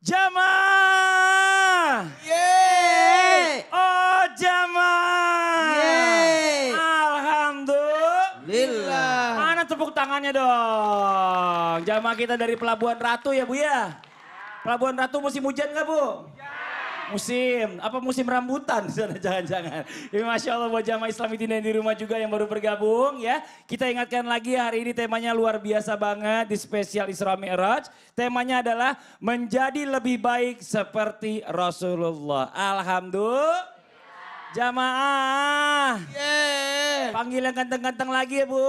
Jamaah. Yeay. Oh jamaah. Yeay. Alhamdulillah. Mana tepuk tangannya dong. Jamaah kita dari Pelabuhan Ratu ya Bu ya. Pelabuhan Ratu musim hujan gak Bu? Musim, apa musim rambutan? Jangan-jangan. Ya, Masya Allah buat jamaah Islam Idina di rumah juga yang baru bergabung ya. Kita ingatkan lagi hari ini temanya luar biasa banget di spesial Isra Mi'raj. Temanya adalah menjadi lebih baik seperti Rasulullah. Alhamdulillah. Jamaah. Yeay. Panggil yang ganteng-ganteng lagi ya Bu.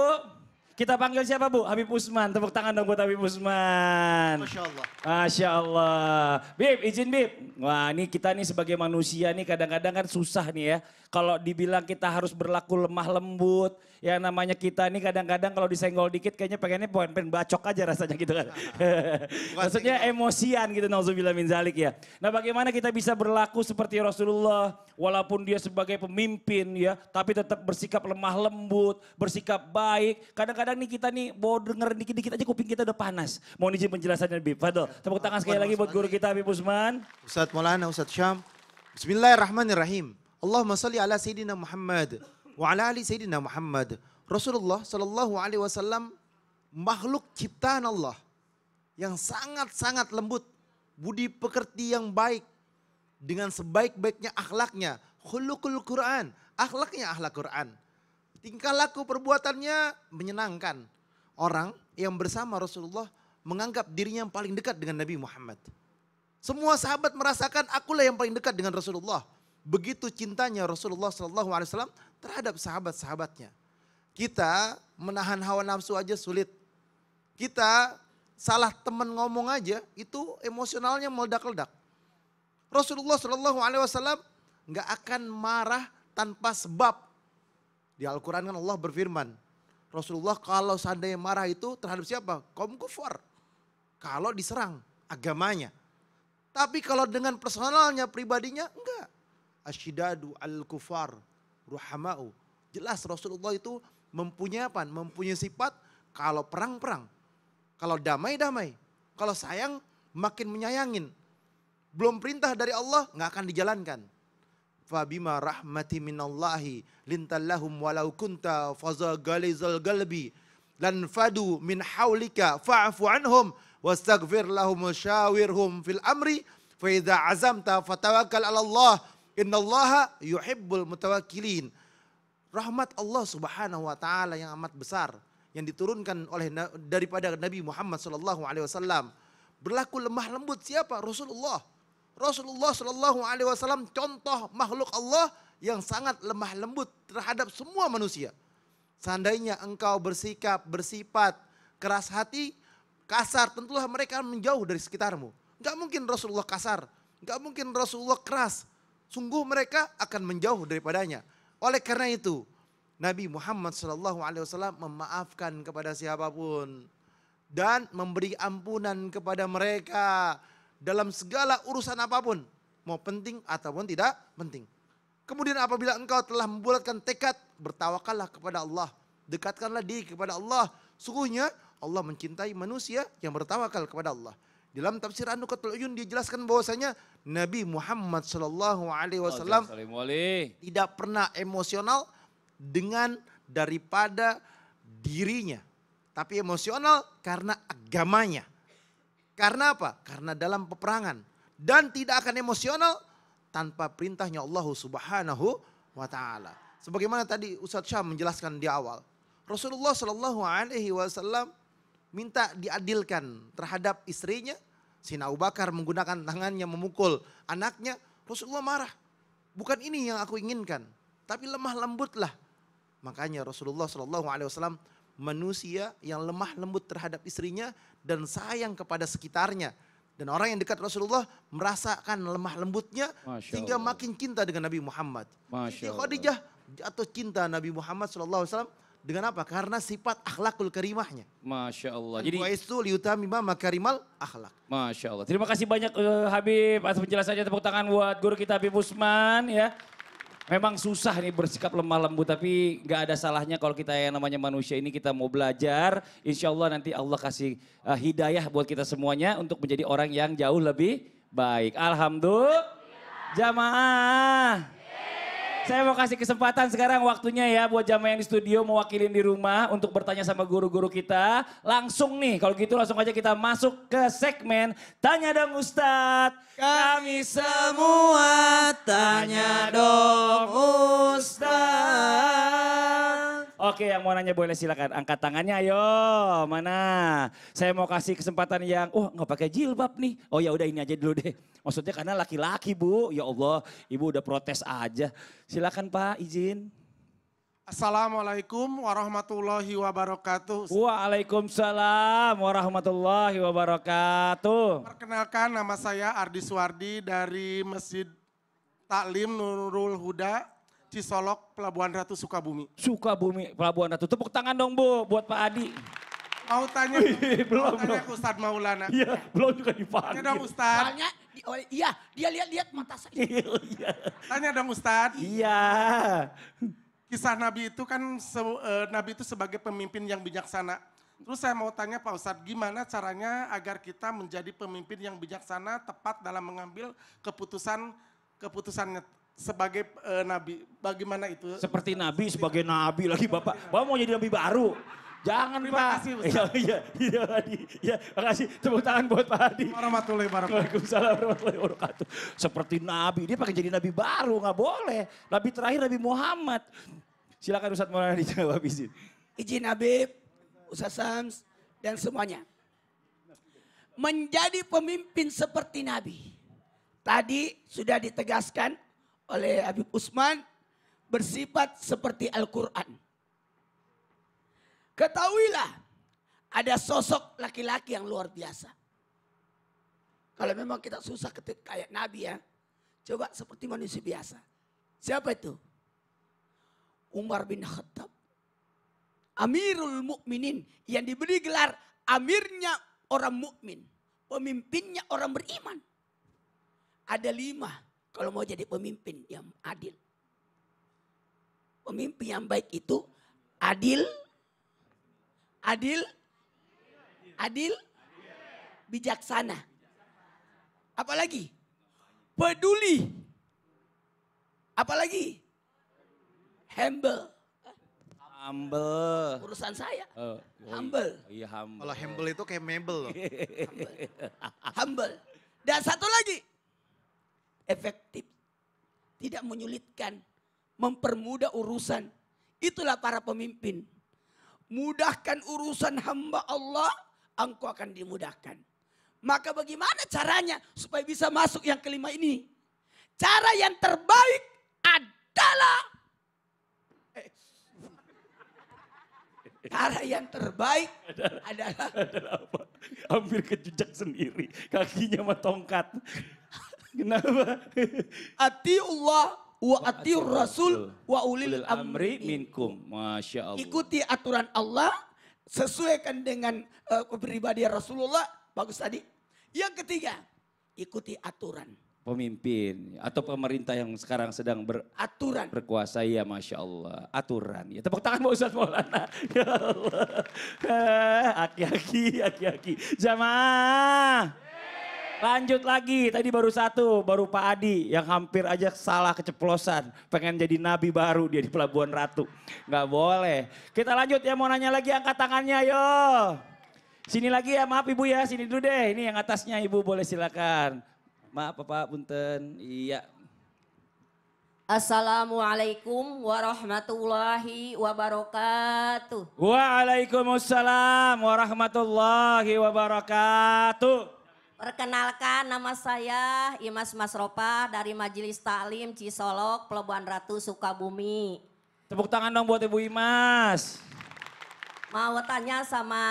Kita panggil siapa Bu? Habib Usman. Tepuk tangan dong buat Habib Usman. Masya Allah. Masya Allah. Bib, izin Bib. Wah ini kita nih sebagai manusia nih kadang-kadang kan susah nih ya. Kalau dibilang kita harus berlaku lemah lembut. Ya namanya kita nih kadang-kadang kalau disenggol dikit kayaknya pengennya pengen bacok aja rasanya gitu kan. Maksudnya emosian gitu nauzubillah min zalik ya. Nah bagaimana kita bisa berlaku seperti Rasulullah. Walaupun dia sebagai pemimpin ya. Tapi tetap bersikap lemah lembut. Bersikap baik. Kadang-kadang nih kita nih mau denger dikit-dikit aja kuping kita udah panas. Mohon izin penjelasannya Bib. Fadol. Tepuk tangan sekali lagi buat guru kita Habib Usman. Ustadz Maulana, Ustadz Syam. Bismillahirrahmanirrahim. Allahumma salli ala Sayyidina Muhammad. Wa ala ali Sayyidina Muhammad. Rasulullah sallallahu alaihi wasallam makhluk ciptaan Allah. Yang sangat-sangat lembut. Budi pekerti yang baik. Dengan sebaik-baiknya akhlaknya. Khuluqul Quran. Akhlaknya akhlak Quran. Tingkah laku perbuatannya menyenangkan. Orang yang bersama Rasulullah menganggap dirinya yang paling dekat dengan Nabi Muhammad. Semua sahabat merasakan akulah yang paling dekat dengan Rasulullah. Begitu cintanya Rasulullah SAW terhadap sahabat-sahabatnya. Kita menahan hawa nafsu aja sulit. Kita salah teman ngomong aja itu emosionalnya meledak-ledak. Rasulullah SAW nggak akan marah tanpa sebab. Di Al-Quran kan Allah berfirman. Rasulullah kalau seandainya marah itu terhadap siapa? Kaum kufar. Kalau diserang agamanya. Tapi kalau dengan personalnya, pribadinya enggak. Asyidadu al-kufar ruhama'u. Jelas Rasulullah itu mempunyai apa? Mempunyai sifat kalau perang-perang. Kalau damai-damai. Kalau sayang makin menyayangin. Belum perintah dari Allah enggak akan dijalankan. Fabima rahmati minallahi lintallahum walau kunta faza galizal galbi. Lan fadu min hawlika fa'afu anhum. Wastaghfir lahum syawirhum fil amri. Fa idza azamta fatawakkal 'ala Allah. Innallaha yuhibbul mutawakkilin. Rahmat Allah Subhanahu wa taala yang amat besar yang diturunkan oleh daripada Nabi Muhammad sallallahu alaihi wasallam. Berlaku lemah lembut siapa? Rasulullah. Rasulullah sallallahu alaihi wasallam contoh makhluk Allah yang sangat lemah lembut terhadap semua manusia. Seandainya engkau bersikap, bersifat keras hati, kasar, tentulah mereka menjauh dari sekitarmu. Enggak mungkin Rasulullah kasar, enggak mungkin Rasulullah keras. Sungguh mereka akan menjauh daripadanya. Oleh karena itu, Nabi Muhammad SAW memaafkan kepada siapapun. Dan memberi ampunan kepada mereka dalam segala urusan apapun. Mau penting ataupun tidak penting. Kemudian apabila engkau telah membulatkan tekad, bertawakallah kepada Allah. Dekatkanlah diri kepada Allah. Sungguhnya Allah mencintai manusia yang bertawakal kepada Allah. Dalam tafsir An-Nukatul Uyun dijelaskan bahwasanya Nabi Muhammad SAW tidak pernah emosional dengan daripada dirinya. Tapi emosional karena agamanya. Karena apa? Karena dalam peperangan. Dan tidak akan emosional tanpa perintahnya Allah Subhanahu wa ta'ala. Sebagaimana tadi Ustadz Syam menjelaskan di awal. Rasulullah SAW minta diadilkan terhadap istrinya. Sayyidina Abu Bakar menggunakan tangannya memukul anaknya. Rasulullah marah. Bukan ini yang aku inginkan. Tapi lemah lembutlah. Makanya Rasulullah SAW manusia yang lemah lembut terhadap istrinya dan sayang kepada sekitarnya. Dan orang yang dekat Rasulullah merasakan lemah lembutnya sehingga makin cinta dengan Nabi Muhammad. Siti Khadijah jatuh cinta Nabi Muhammad SAW dengan apa? Karena sifat akhlakul karimahnya. Masya Allah. Jadi itu liutamima makarimal akhlak. Masya Allah. Terima kasih banyak Habib atas penjelasannya. Tepuk tangan buat guru kita Habib Usman ya. Memang susah nih bersikap lemah lembut, tapi gak ada salahnya kalau kita yang namanya manusia ini kita mau belajar. Insya Allah nanti Allah kasih hidayah buat kita semuanya untuk menjadi orang yang jauh lebih Baik, alhamdulillah. Jamaah. Saya mau kasih kesempatan sekarang waktunya ya buat jamaah yang di studio mewakilin di rumah untuk bertanya sama guru-guru kita. Langsung nih, kalau gitu langsung aja kita masuk ke segmen Tanya Dong Ustadz. Kami semua tanya dong Ustaz. Oke, yang mau nanya boleh silakan angkat tangannya, ayo. Mana? Saya mau kasih kesempatan yang, nggak pakai jilbab nih. Oh ya udah ini aja dulu deh. Maksudnya karena laki-laki Bu. Ya Allah, Ibu udah protes aja. Silakan Pak, izin. Assalamualaikum warahmatullahi wabarakatuh. Waalaikumsalam warahmatullahi wabarakatuh. Perkenalkan, nama saya Ardi Suwardi dari Masjid Taklim Nurul Huda, Cisolok, Pelabuhan Ratu, Sukabumi. Sukabumi, Pelabuhan Ratu. Tepuk tangan dong Bu buat Pak Adi. Mau tanya, belum. ke Ustadz Maulana. Iya, belum juga dipanggil. Tanya dong Ustadz. Soalnya, iya dia lihat mata saya. Iya. Tanya dong Ustadz. Iya. Kisah Nabi itu kan, Nabi itu sebagai pemimpin yang bijaksana. Terus saya mau tanya Pak Ustadz, gimana caranya agar kita menjadi pemimpin yang bijaksana, tepat dalam mengambil keputusannya sebagai Nabi. Bagaimana itu? Seperti Nabi, sebagai Nabi lagi Bapak. Bapak mau jadi Nabi baru. Jangan Terima Pak. kasih, Ustaz. Iya, Adi. Ya, makasih. Tepuk tangan buat Pak Adi. Warahmatullahi wabarakatuh. Waalaikumsalam warahmatullahi wabarakatuh. Seperti Nabi, dia pakai jadi Nabi baru, nggak boleh. Nabi terakhir Nabi Muhammad. Silakan Ustadz Maulana dijawab izin. Izin Habib, Ustaz Sams, dan semuanya. Menjadi pemimpin seperti Nabi. Tadi sudah ditegaskan oleh Habib Usman, bersifat seperti Al-Quran. Ketahuilah, ada sosok laki-laki yang luar biasa. Kalau memang kita susah kayak Nabi ya, coba seperti manusia biasa. Siapa itu? Umar bin Khattab. Amirul Mukminin yang diberi gelar amirnya orang mukmin, pemimpinnya orang beriman. Ada 5 kalau mau jadi pemimpin yang adil. Pemimpin yang baik itu adil, bijaksana. Apalagi? Peduli. Apalagi? Humble. Urusan saya. Humble. Iya, humble. Kalau humble itu kayak mebel loh. Humble. Dan satu lagi. Efektif. Tidak menyulitkan. Mempermudah urusan. Itulah para pemimpin. Mudahkan urusan hamba Allah, engkau akan dimudahkan. Maka bagaimana caranya supaya bisa masuk yang kelima ini? Cara yang terbaik adalah adalah apa? Hampir kejejak sendiri. Kakinya sama tongkat. Kenapa? atiullah wa atiur rasul wa ulil amri minkum. Masya Allah. Ikuti aturan Allah, sesuaikan dengan kepribadian Rasulullah. Bagus tadi. Yang ketiga, ikuti aturan. Pemimpin atau pemerintah yang sekarang sedang berkuasa, ya Masya Allah. Aturan. Ya, tepuk tangan buat Ustadz Maulana. Ya Allah. Aki-aki. Jamaah. Lanjut lagi, tadi baru satu, baru Pak Adi yang hampir aja salah keceplosan. Pengen jadi nabi baru dia di Pelabuhan Ratu. Nggak boleh. Kita lanjut ya, mau nanya lagi angkat tangannya yo. Sini lagi ya, maaf Ibu ya, sini dulu deh. Ini yang atasnya Ibu boleh silakan. Maaf Bapak, punten. Iya. Assalamualaikum warahmatullahi wabarakatuh. Waalaikumsalam warahmatullahi wabarakatuh. Perkenalkan, nama saya Imas Masropa dari Majelis Taklim Cisolok, Pelabuhan Ratu, Sukabumi. Tepuk tangan dong buat Ibu Imas. Mau tanya sama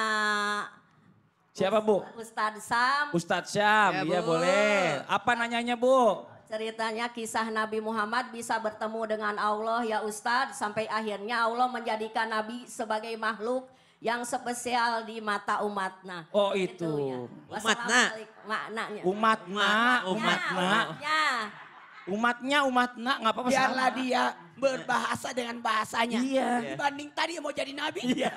Siapa Bu? Ustadz Sam. Ustadz Syam, Ya, iya Bu. boleh. Apa nanyanya Bu? Ceritanya kisah Nabi Muhammad bisa bertemu dengan Allah ya Ustadz. Sampai akhirnya Allah menjadikan Nabi sebagai makhluk yang spesial di mata umatnya. Oh Gitu itu. ya. Wassalamualaikum. Maknanya. Umatna. Maknanya. Umatnya, umatna, nggak apa-apa. Biarlah sama. dia berbahasa dengan bahasanya. Iya. Dibanding tadi yang mau jadi nabi. Iya.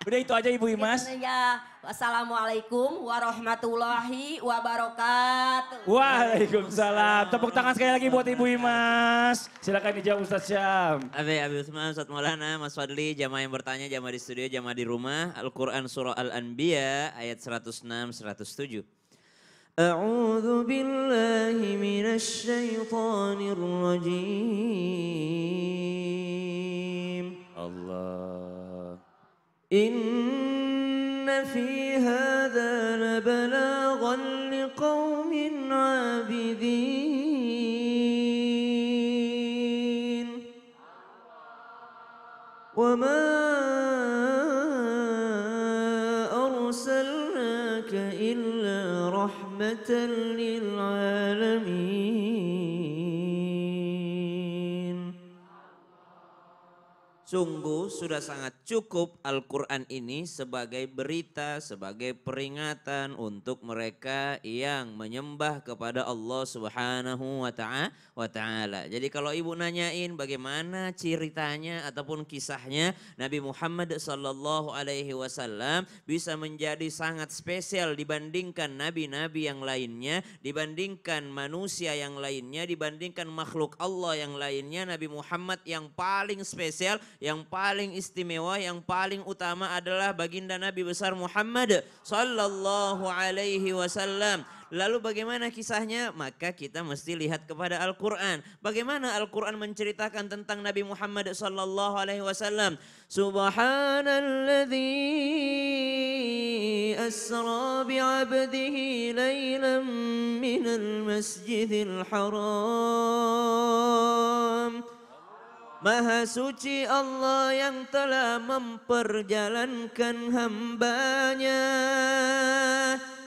Udah itu aja Ibu Imas. Ya, wassalamualaikum warahmatullahi wabarakatuh. Waalaikumsalam. Tepuk tangan sekali lagi buat Ibu Imas. Silakan dijawab Ustaz Syam. Abi Usman, Ustaz Maulana, Mas Fadli, jamaah yang bertanya, jamaah di studio, jamaah di rumah. Al-Quran Surah Al-Anbiya ayat 106-107. A'udzu billahi minasy syaithanir rajim. Allah. Inna fi hadza labalaghan liqaumin 'abidin. Wa ma arsalnaka illa rahmatan lil alamin. Sungguh sudah sangat cukup Al-Quran ini sebagai berita, sebagai peringatan untuk mereka yang menyembah kepada Allah Subhanahu wa Ta'ala. Jadi kalau ibu nanyain bagaimana ceritanya ataupun kisahnya Nabi Muhammad sallallahu alaihi wasallam bisa menjadi sangat spesial dibandingkan nabi-nabi yang lainnya, dibandingkan manusia yang lainnya, dibandingkan makhluk Allah yang lainnya, Nabi Muhammad yang paling spesial, yang paling istimewa, yang paling utama adalah baginda Nabi besar Muhammad sallallahu alaihi wasallam. Lalu bagaimana kisahnya? Maka kita mesti lihat kepada Al-Quran. Bagaimana Al-Quran menceritakan tentang Nabi Muhammad sallallahu alaihi wasallam? Subhanalladzi asra bi'abdihi laylan minal masjidil haram. Maha suci Allah yang telah memperjalankan hambanya.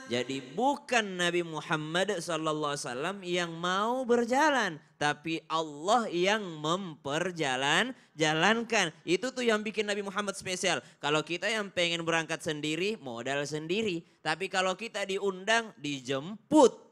Jadi bukan Nabi Muhammad SAW yang mau berjalan, tapi Allah yang memperjalankan. Itu tuh yang bikin Nabi Muhammad spesial. Kalau kita yang pengen berangkat sendiri, modal sendiri. Tapi kalau kita diundang, dijemput.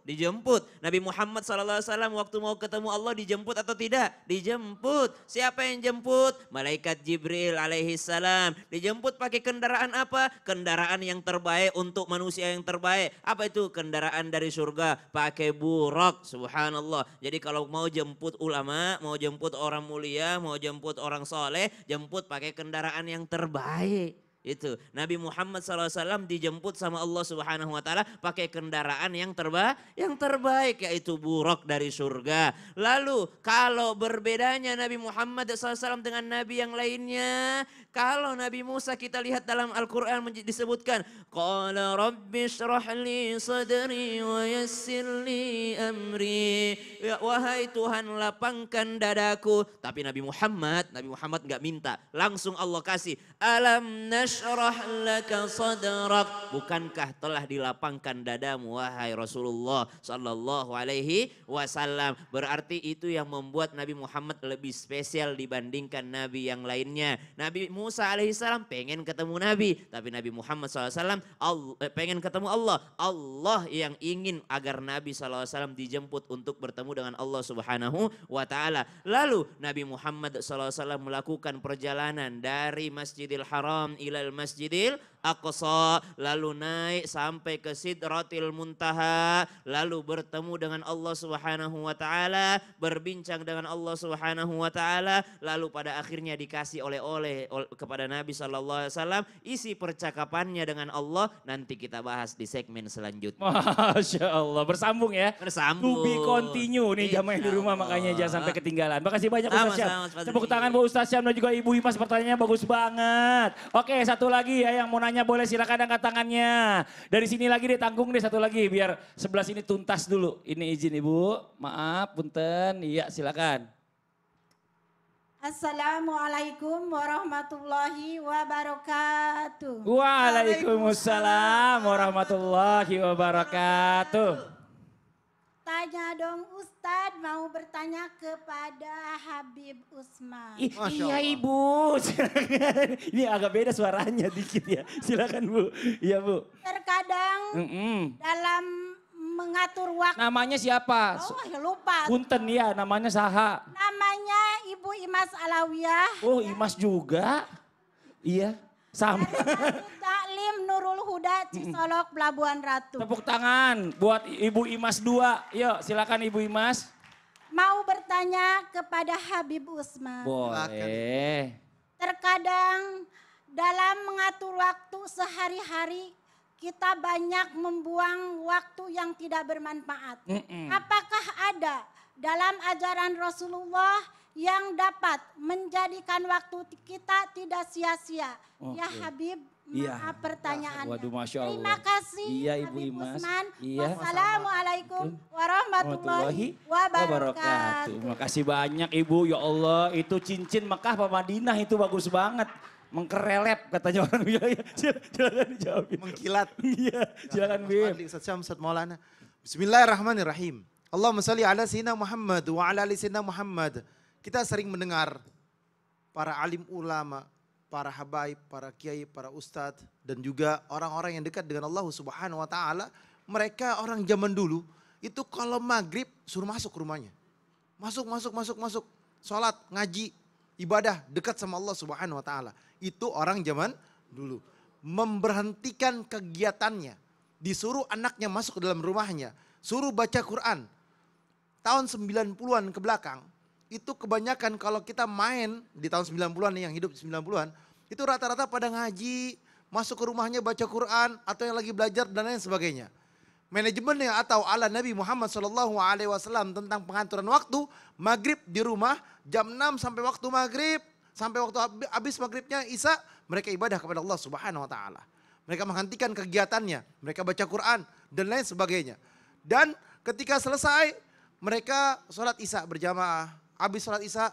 Nabi Muhammad SAW waktu mau ketemu Allah dijemput atau tidak? Dijemput. Siapa yang jemput? Malaikat Jibril alaihissalam. Dijemput pakai kendaraan apa? Kendaraan yang terbaik untuk manusia yang terbaik. Apa itu? Kendaraan dari surga. Pakai buraq. Subhanallah. Jadi kalau mau jemput ulama, mau jemput orang mulia, mau jemput orang soleh, jemput pakai kendaraan yang terbaik. Itu Nabi Muhammad SAW dijemput sama Allah Subhanahu wa Ta'ala pakai kendaraan yang terbaik yaitu buraq dari surga. Lalu kalau berbedanya Nabi Muhammad SAW dengan Nabi yang lainnya, kalau Nabi Musa kita lihat dalam Al-Quran disebutkan qala rabbi shrah li sadri wa yassir li amri. Ya, wahai Tuhan lapangkan dadaku. Tapi Nabi Muhammad nggak minta, langsung Allah kasih alam nashrah laka sadrak. Bukankah telah dilapangkan dadamu wahai Rasulullah sallallahu alaihi wasallam. Berarti itu yang membuat Nabi Muhammad lebih spesial dibandingkan nabi yang lainnya. Nabi Musa alaihissalam pengen ketemu Nabi, tapi Nabi Muhammad SAW pengen ketemu Allah. Allah yang ingin agar Nabi SAW dijemput untuk bertemu dengan Allah Subhanahu wa Ta'ala. Lalu Nabi Muhammad SAW melakukan perjalanan dari Masjidil Haram ilal Masjidil Aqsa, lalu naik sampai ke Sidratil Muntaha, lalu bertemu dengan Allah Subhanahu wa Ta'ala, berbincang dengan Allah Subhanahu wa Ta'ala, lalu pada akhirnya dikasih oleh-oleh kepada Nabi sallallahu alaihi wasallam. Isi percakapannya dengan Allah nanti kita bahas di segmen selanjutnya. Masya Allah, bersambung ya. To Bersambung. be continue nih jamaah yang di rumah, makanya jangan sampai ketinggalan. Makasih banyak Ustaz Syam. Tepuk tangan buat Ustaz Syam dan juga Ibu Imas, pertanyaannya bagus banget. Oke, satu lagi ya yang mau nanya boleh silakan angkat tangannya. Dari sini lagi deh, tanggung deh satu lagi biar sebelah sini tuntas dulu. Ini izin Ibu, maaf, punten. Iya silakan. Assalamualaikum warahmatullahi wabarakatuh. Waalaikumsalam warahmatullahi wabarakatuh. Tanya dong Ustadz, mau bertanya kepada Habib Usman. Masya Iya Allah. Ibu, silakan. Ini agak beda suaranya dikit ya. Silakan Bu. Iya Bu. Terkadang Mm-mm. dalam mengatur waktu. Namanya siapa? Oh, ya lupa. Punten ya, namanya saha. Namanya Ibu Imas Alawiyah. Oh, Imas juga. Iya, sama. Taklim Nurul Huda Cisolok Pelabuhan Ratu. Tepuk tangan buat Ibu Imas 2. Yuk, silakan Ibu Imas. Mau bertanya kepada Habib Usman. Boleh. Terkadang dalam mengatur waktu sehari-hari kita banyak membuang waktu yang tidak bermanfaat. Apakah ada dalam ajaran Rasulullah yang dapat menjadikan waktu kita tidak sia-sia? Ya Habib, maaf pertanyaannya. Waduh, Masya Allah. Terima kasih Iya, Ibu Habib Imas. Usman. Iya. Wassalamualaikum warahmatullahi wabarakatuh. Terima kasih banyak Ibu. Ya Allah, itu cincin Mekah apa Madinah itu bagus banget. Mengkerelep katanya orang bilang. Silakan dijawab. Mengkilat. Iya, silakan Bib. Ustaz Syam, Ustaz Maulana. Bismillahirrahmanirrahim. Allahumma salli ala sayyidina Muhammad wa ala ali sayyidina Muhammad. Kita sering mendengar para alim ulama, para habaib, para kiai, para ustadz, dan juga orang-orang yang dekat dengan Allah Subhanahu wa taala. Mereka orang zaman dulu itu kalau maghrib suruh masuk ke rumahnya. Masuk. Sholat, ngaji, ibadah dekat sama Allah Subhanahu wa taala. Itu orang zaman dulu. Memberhentikan kegiatannya. Disuruh anaknya masuk ke dalam rumahnya. Suruh baca Quran. Tahun 90-an ke belakang, itu kebanyakan kalau kita main di tahun 90-an yang hidup 90-an, itu rata-rata pada ngaji, masuk ke rumahnya baca Quran, atau yang lagi belajar dan lain sebagainya. Manajemennya atau ala Nabi Muhammad SAW tentang pengaturan waktu, maghrib di rumah, jam 6 sampai waktu maghrib, sampai waktu habis maghribnya Isya, mereka ibadah kepada Allah Subhanahu wa taala. Mereka menghentikan kegiatannya, mereka baca Quran dan lain sebagainya. Dan ketika selesai, mereka sholat Isya berjamaah. Habis sholat Isya,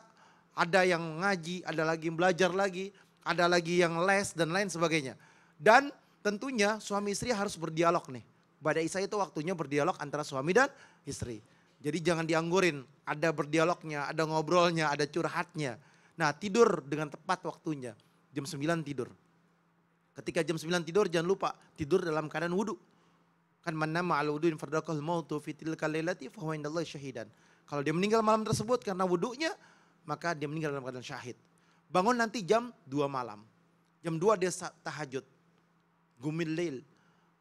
ada yang ngaji, ada lagi yang belajar lagi, ada lagi yang les dan lain sebagainya. Dan tentunya suami istri harus berdialog nih. Pada Isya itu waktunya berdialog antara suami dan istri. Jadi jangan dianggurin, ada berdialognya, ada ngobrolnya, ada curhatnya. Nah, tidur dengan tepat waktunya. Jam 9 tidur. Ketika jam 9 tidur jangan lupa tidur dalam keadaan wudhu. Kan man nama ala wudu'in fardaqal mautu fi tilkal lailati fa huwa indallahi syahidan. Kalau dia meninggal malam tersebut karena wudhunya, maka dia meninggal dalam keadaan syahid. Bangun nanti jam 2 malam. Jam 2 dia tahajud. Gumil lail.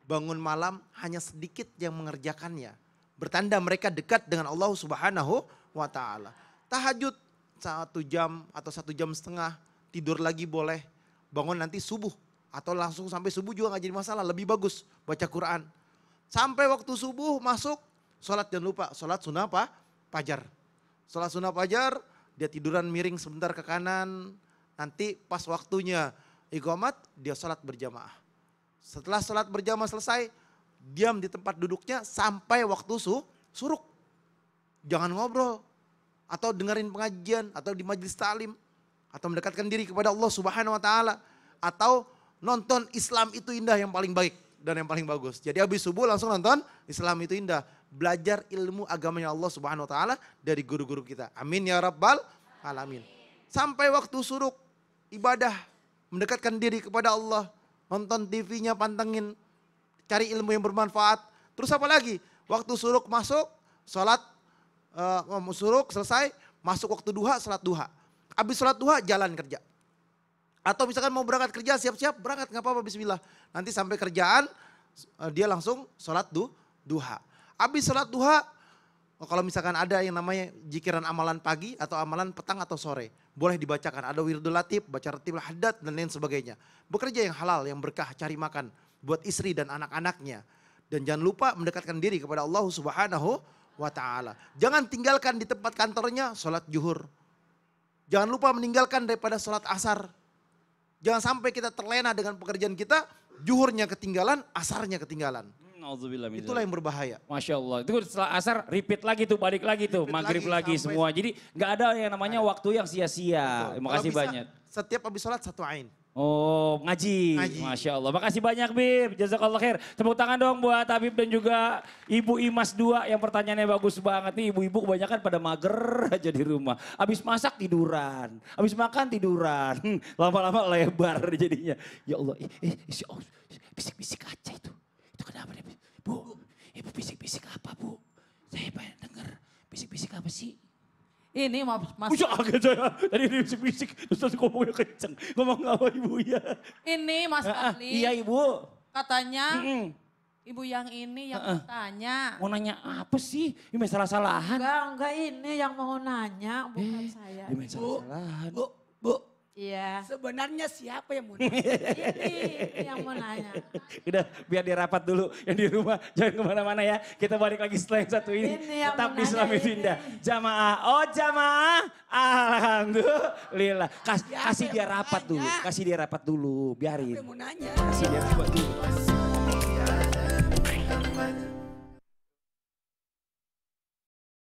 Bangun malam hanya sedikit yang mengerjakannya. Bertanda mereka dekat dengan Allah Subhanahu wa taala. Tahajud 1 jam atau 1 jam setengah, tidur lagi boleh. Bangun nanti subuh atau langsung sampai subuh juga gak jadi masalah, lebih bagus baca Quran. Sampai waktu subuh masuk, sholat jangan lupa, sholat sunnah apa? Fajar. Sholat sunnah fajar, dia tiduran miring sebentar ke kanan, nanti pas waktunya iqamat, dia sholat berjamaah. Setelah sholat berjamaah selesai, diam di tempat duduknya sampai waktu suruk. Jangan ngobrol, atau dengerin pengajian, atau di majelis ta'lim, atau mendekatkan diri kepada Allah Subhanahu wa taala, atau nonton Islam itu indah yang paling baik dan yang paling bagus. Jadi habis subuh langsung nonton Islam itu indah. Belajar ilmu agamanya Allah Subhanahu wa taala dari guru-guru kita. Amin ya rabbal alamin. Sampai waktu suruk, ibadah, mendekatkan diri kepada Allah, nonton TV-nya, pantengin, cari ilmu yang bermanfaat. Terus apa lagi? Waktu suruk masuk, sholat, suruk selesai, masuk waktu duha, sholat duha. Habis sholat duha jalan kerja. Atau misalkan mau berangkat kerja, siap-siap berangkat, nggak apa-apa, bismillah. Nanti sampai kerjaan, dia langsung sholat duha. Habis sholat duha, kalau misalkan ada yang namanya jikiran amalan pagi atau amalan petang atau sore, boleh dibacakan. Ada wirdul latif, baca ratibul haddad dan lain sebagainya. Bekerja yang halal, yang berkah, cari makan buat istri dan anak-anaknya. Dan jangan lupa mendekatkan diri kepada Allah Subhanahu wa taala. Jangan tinggalkan di tempat kantornya sholat zuhur. Jangan lupa meninggalkan daripada sholat asar. Jangan sampai kita terlena dengan pekerjaan kita, zuhurnya ketinggalan, asarnya ketinggalan. Itulah yang berbahaya. Masya Allah. Itu setelah asar repeat lagi tuh, balik lagi tuh, maghrib lagi semua. Jadi nggak ada yang namanya waktu yang sia-sia. Terima kasih banyak. Setiap habis sholat satu ain. Oh, ngaji. Masya Allah. Makasih banyak Bib. Jazakallah khair. Tepuk tangan dong buat Habib dan juga Ibu Imas 2 yang pertanyaannya bagus banget nih. Ibu-ibu kebanyakan pada mager aja di rumah. Habis masak tiduran. Habis makan tiduran. Lama-lama lebar jadinya. Ya Allah. Bisik-bisik aja itu. Itu kenapa nih? Bu, Ibu bisik-bisik apa sih? Ini mas, Udah agak saya, tadi dia bisik-bisik, terus ngomongnya kenceng. Ngomong apa ibu ya? ini Mas Fadli. Iya ibu. Katanya ibu yang ini yang bertanya. Mau nanya apa sih? Ini masalah salahan. Enggak ini yang mau nanya, bukan saya. Ini masalah salahan. Bu, Iya. sebenarnya siapa yang mau nanya? Ini yang mau nanya. Udah biar dia rapat dulu yang di rumah. Jangan kemana-mana ya. Kita balik lagi setelah yang satu ini. Ini yang Tetap di menanya Islami ini. Indah. Jamaah. Oh jamaah. Alhamdulillah. Kasih dia rapat dulu. Kasih dia rapat dulu. Biarin. Siapa yang mau nanya? Kasih dia rapat dulu.